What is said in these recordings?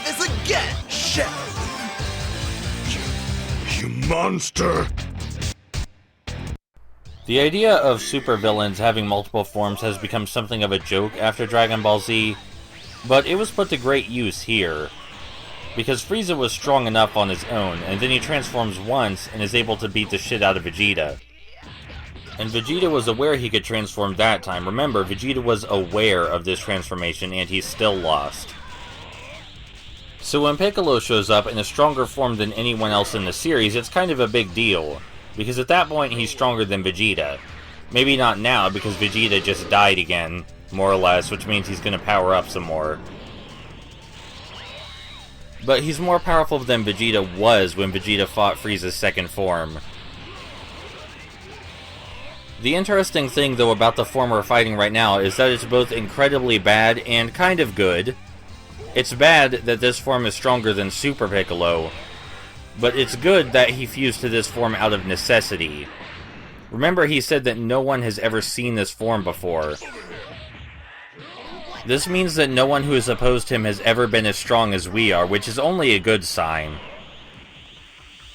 this again, shall You monster! The idea of supervillains having multiple forms has become something of a joke after Dragon Ball Z, but it was put to great use here. Because Frieza was strong enough on his own, and then he transforms once and is able to beat the shit out of Vegeta. And Vegeta was aware he could transform that time. Remember, Vegeta was aware of this transformation, and he still lost. So when Piccolo shows up in a stronger form than anyone else in the series, it's kind of a big deal. Because at that point, he's stronger than Vegeta. Maybe not now, because Vegeta just died again, more or less, which means he's gonna power up some more. But he's more powerful than Vegeta was when Vegeta fought Frieza's second form. The interesting thing, though, about the form we're fighting right now is that it's both incredibly bad and kind of good. It's bad that this form is stronger than Super Piccolo, but it's good that he fused to this form out of necessity. Remember, he said that no one has ever seen this form before. This means that no one who has opposed him has ever been as strong as we are, which is only a good sign.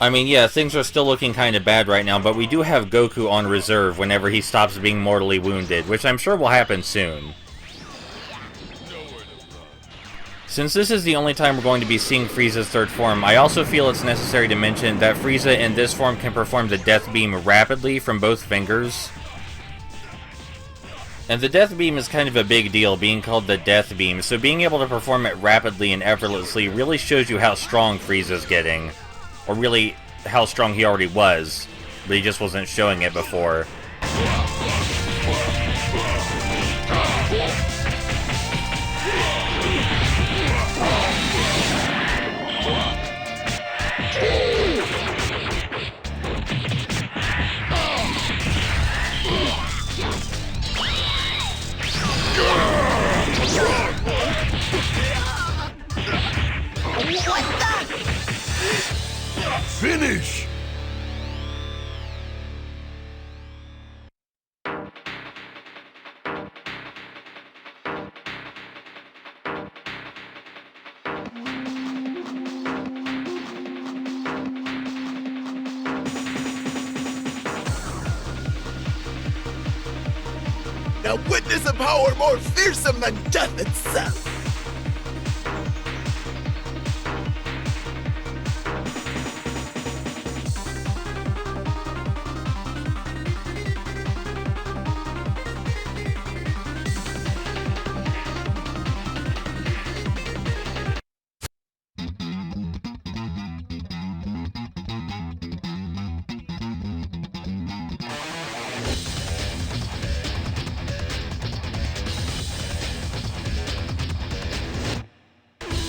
I mean, yeah, things are still looking kind of bad right now, but we do have Goku on reserve whenever he stops being mortally wounded, which I'm sure will happen soon. Since this is the only time we're going to be seeing Frieza's third form, I also feel it's necessary to mention that Frieza in this form can perform the Death Beam rapidly from both fingers. And the Death Beam is kind of a big deal, being called the Death Beam, so being able to perform it rapidly and effortlessly really shows you how strong Frieza's getting. Or really, how strong he already was, but he just wasn't showing it before. Finish! Now witness a power more fearsome than death itself!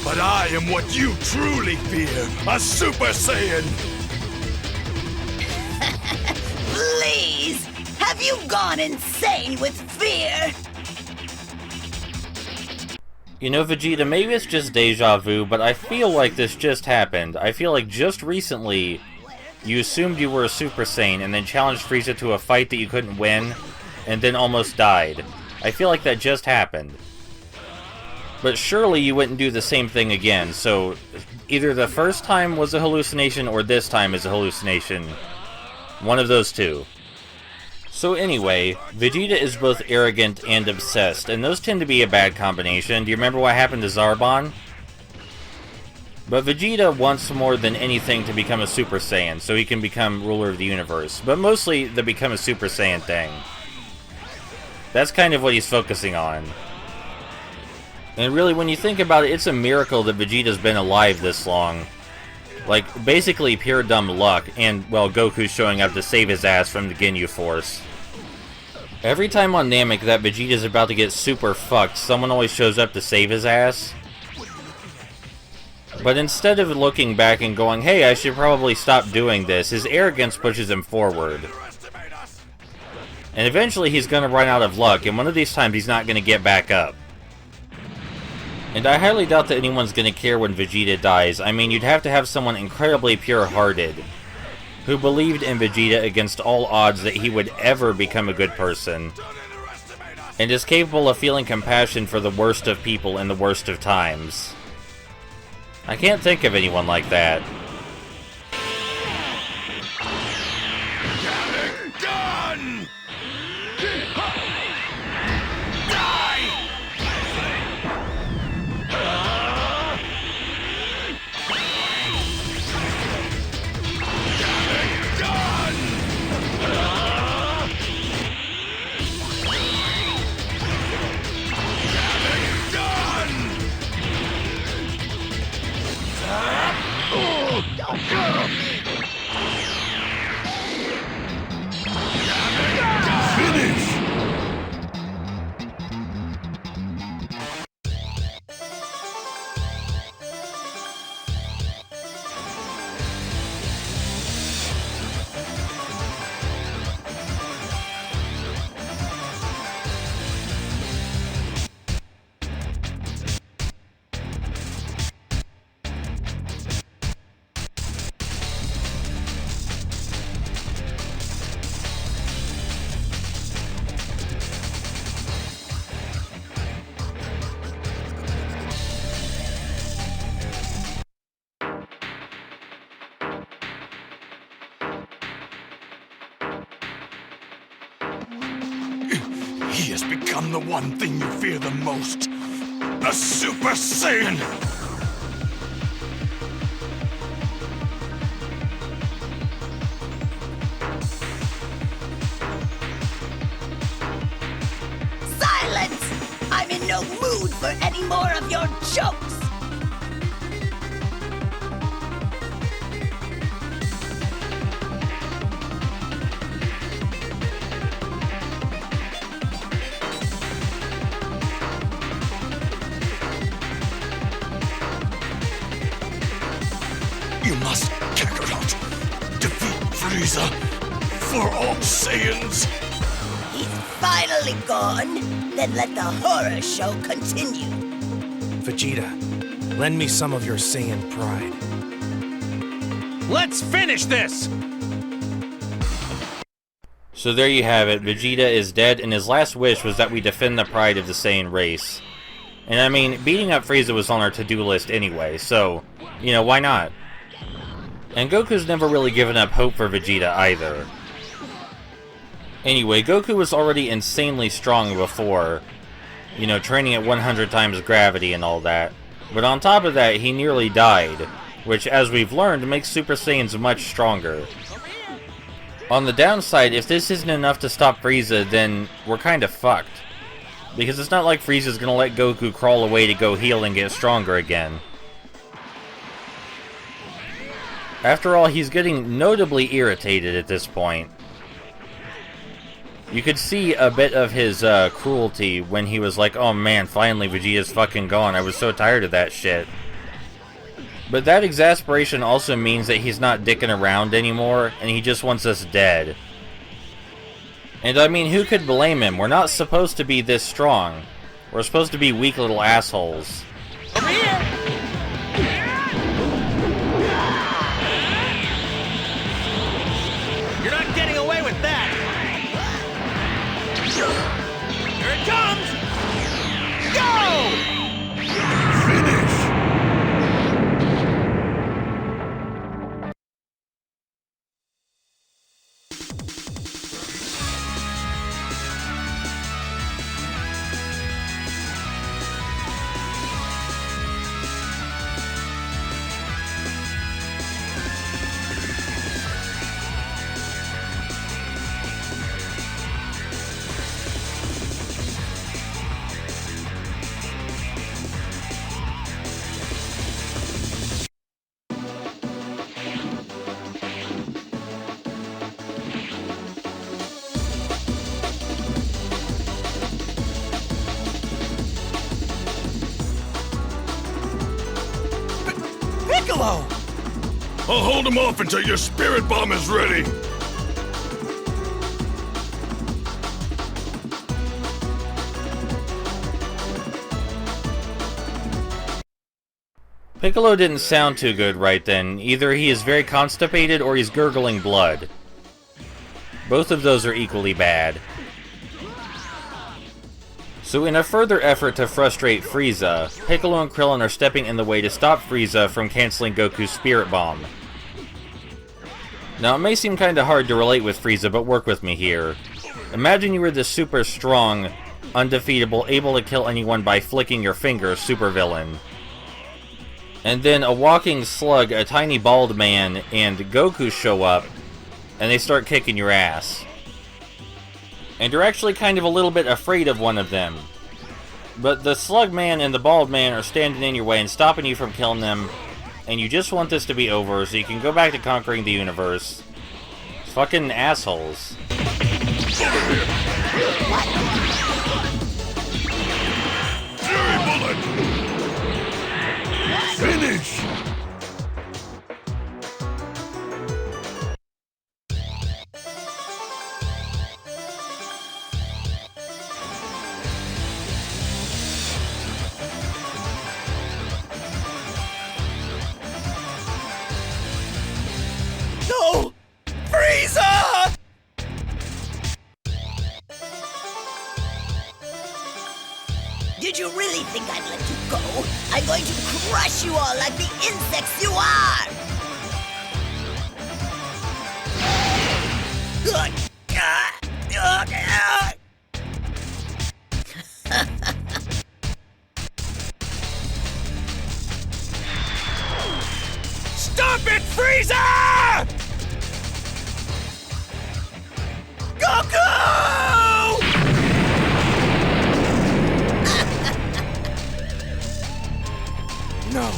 But I am what you truly fear, a Super Saiyan! Please! Have you gone insane with fear? You know, Vegeta, maybe it's just deja vu, but I feel like this just happened. I feel like just recently, you assumed you were a Super Saiyan and then challenged Frieza to a fight that you couldn't win, and then almost died. I feel like that just happened. But surely you wouldn't do the same thing again, so either the first time was a hallucination or this time is a hallucination. One of those two. So anyway, Vegeta is both arrogant and obsessed, and those tend to be a bad combination. Do you remember what happened to Zarbon? But Vegeta wants more than anything to become a Super Saiyan, so he can become ruler of the universe. But mostly the become a Super Saiyan thing. That's kind of what he's focusing on. And really, when you think about it, it's a miracle that Vegeta's been alive this long. Like, basically pure dumb luck, and, well, Goku's showing up to save his ass from the Ginyu Force. Every time on Namek that Vegeta's about to get super fucked, someone always shows up to save his ass. But instead of looking back and going, hey, I should probably stop doing this, his arrogance pushes him forward. And eventually he's gonna run out of luck, and one of these times he's not gonna get back up. And I highly doubt that anyone's gonna care when Vegeta dies. I mean, you'd have to have someone incredibly pure-hearted, who believed in Vegeta against all odds that he would ever become a good person, and is capable of feeling compassion for the worst of people in the worst of times. I can't think of anyone like that. Namek done! Die! Namek done! Namek done! Finish! He has become the one thing you fear the most. A Super Saiyan! Silence! I'm in no mood for any more of your jokes! You must Kakarot. Defeat Frieza for all Saiyans. He's finally gone. Then let the horror show continue. Vegeta, lend me some of your Saiyan pride. Let's finish this! So there you have it, Vegeta is dead, and his last wish was that we defend the pride of the Saiyan race. And I mean, beating up Frieza was on our to-do list anyway, so, you know, why not? And Goku's never really given up hope for Vegeta either. Anyway, Goku was already insanely strong before, you know, training at 100 times gravity and all that. But on top of that, he nearly died, which, as we've learned, makes Super Saiyans much stronger. On the downside, if this isn't enough to stop Frieza, then we're kind of fucked. Because it's not like Frieza's gonna let Goku crawl away to go heal and get stronger again. After all, he's getting notably irritated at this point. You could see a bit of his cruelty when he was like, oh man, finally Vegeta's fucking gone, I was so tired of that shit. But that exasperation also means that he's not dicking around anymore, and he just wants us dead. And I mean, who could blame him? We're not supposed to be this strong. We're supposed to be weak little assholes. Over here! You're not getting away with that! Here it comes! Go! Finish! Piccolo! I'll hold him off until your spirit bomb is ready. Piccolo didn't sound too good right then. Either he is very constipated or he's gurgling blood. Both of those are equally bad. So in a further effort to frustrate Frieza, Piccolo and Krillin are stepping in the way to stop Frieza from canceling Goku's Spirit Bomb. Now, it may seem kinda hard to relate with Frieza, but work with me here. Imagine you were this super strong, undefeatable, able to kill anyone by flicking your finger supervillain. And then a walking slug, a tiny bald man, and Goku show up, and they start kicking your ass. And you're actually kind of a little bit afraid of one of them. But the slug man and the bald man are standing in your way and stopping you from killing them, and you just want this to be over so you can go back to conquering the universe. Fucking assholes. Fury bullet! Finish! No! Frieza! Did you really think I'd let you go? I'm going to crush you all like the insects you are! Stop it, Frieza! Goku! No.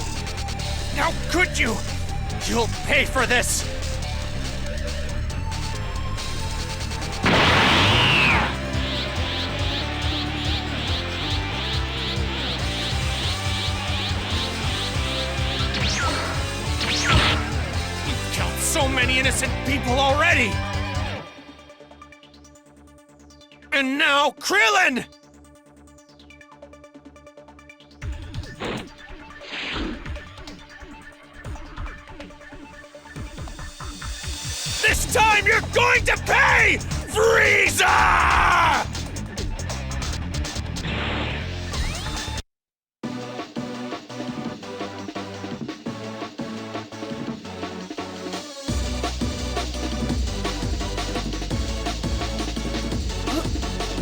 How could you? You'll pay for this! You've killed so many innocent people already! And now, Krillin! This time you're going to pay, Frieza!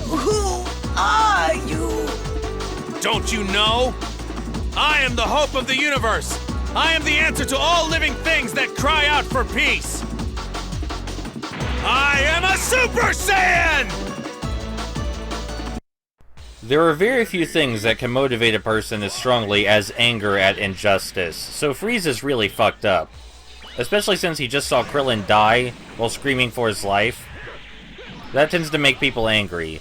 Who are you? Don't you know? I am the hope of the universe. I am the answer to all living things that cry out for peace. I am a Super Saiyan! There are very few things that can motivate a person as strongly as anger at injustice, so Frieza's really fucked up. Especially since he just saw Krillin die while screaming for his life. That tends to make people angry.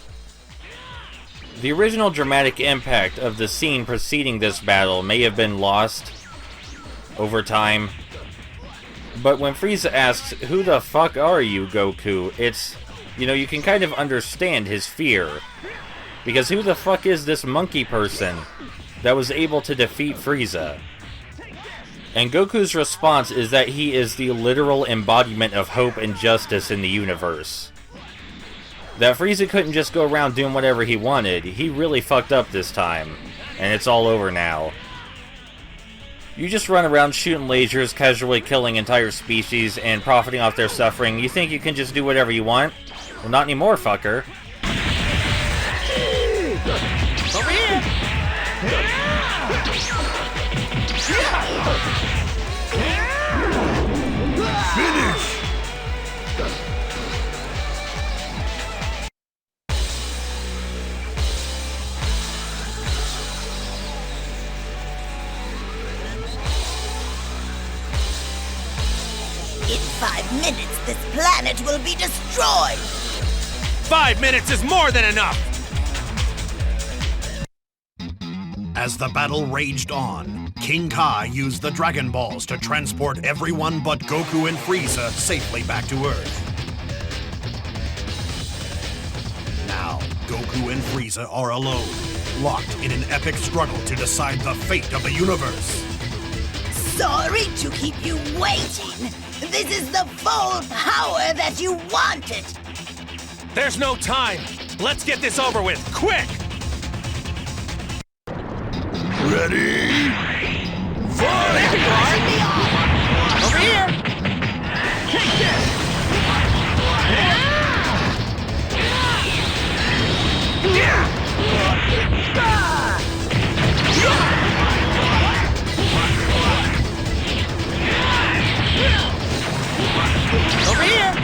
The original dramatic impact of the scene preceding this battle may have been lost over time. But when Frieza asks, "Who the fuck are you, Goku?" it's, you can kind of understand his fear. Because who the fuck is this monkey person that was able to defeat Frieza? And Goku's response is that he is the literal embodiment of hope and justice in the universe. That Frieza couldn't just go around doing whatever he wanted. He really fucked up this time. And it's all over now. You just run around shooting lasers, casually killing entire species, and profiting off their suffering. You think you can just do whatever you want? Well, not anymore, fucker. Over here! Finish! In 5 minutes, this planet will be destroyed! 5 minutes is more than enough! As the battle raged on, King Kai used the Dragon Balls to transport everyone but Goku and Frieza safely back to Earth. Now, Goku and Frieza are alone, locked in an epic struggle to decide the fate of the universe. Sorry to keep you waiting. This is the full power that you wanted. There's no time! Let's get this over with, quick! Ready? Fight! Over here! Take this! Over here!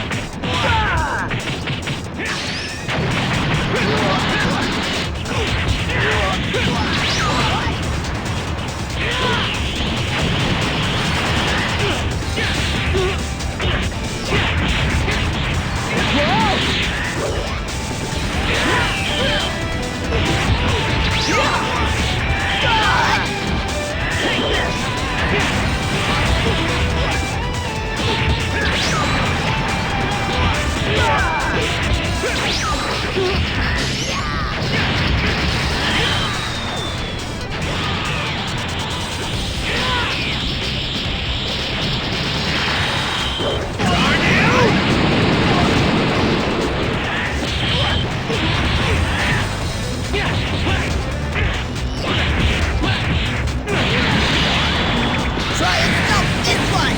Try and stop this one!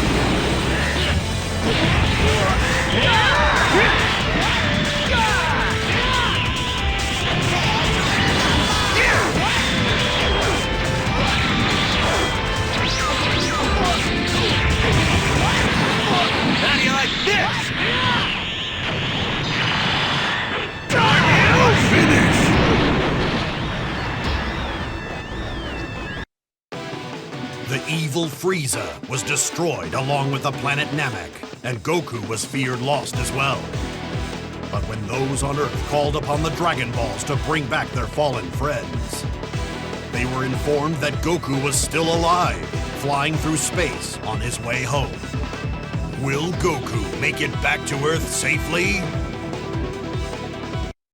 How do you like this? The evil Frieza was destroyed along with the planet Namek, and Goku was feared lost as well. But when those on Earth called upon the Dragon Balls to bring back their fallen friends, they were informed that Goku was still alive, flying through space on his way home. Will Goku make it back to Earth safely?